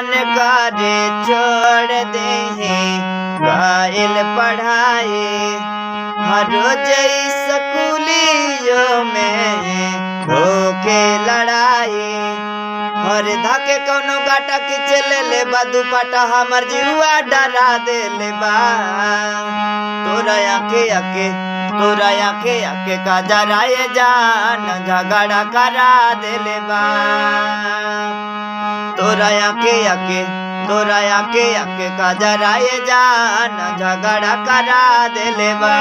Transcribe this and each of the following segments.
मन करे छोड़ दे गाइल पढ़ाई। हर रोज स्कूलियों में होके लड़ाई। और धाके कौनो गाटा खींच ले बा दुपट्टा हमर जीवा डरा दे ले बा। तोरा आके का जराए जान झगड़ा करा दे ले बा। तोरा आके का जराए जान झगड़ा करा दे ले बा।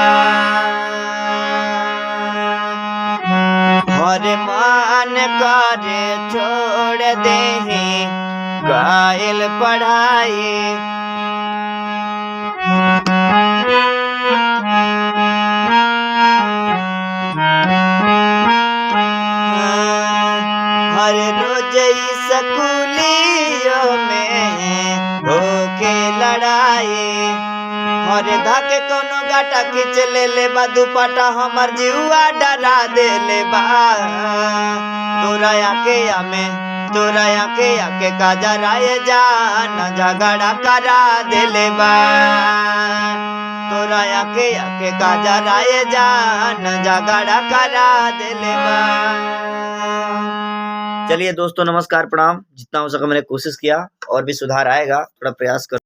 और मन करे छोड़ दे गाइल पढ़ाई। हर रोज स्कूलियों में होके लड़ाई। और धाके कोनो गाटा खींच ले बा दुपट्टा हमर जीवा डरा दे ले बा। तोरा आके का जराए जान झगड़ा करा दे ले बा। तोरा आके का जराए जान झगड़ा करा दे ले बा। चलिए दोस्तों, नमस्कार, प्रणाम। जितना हो सका मैंने कोशिश किया, और भी सुधार आएगा, थोड़ा प्रयास कर।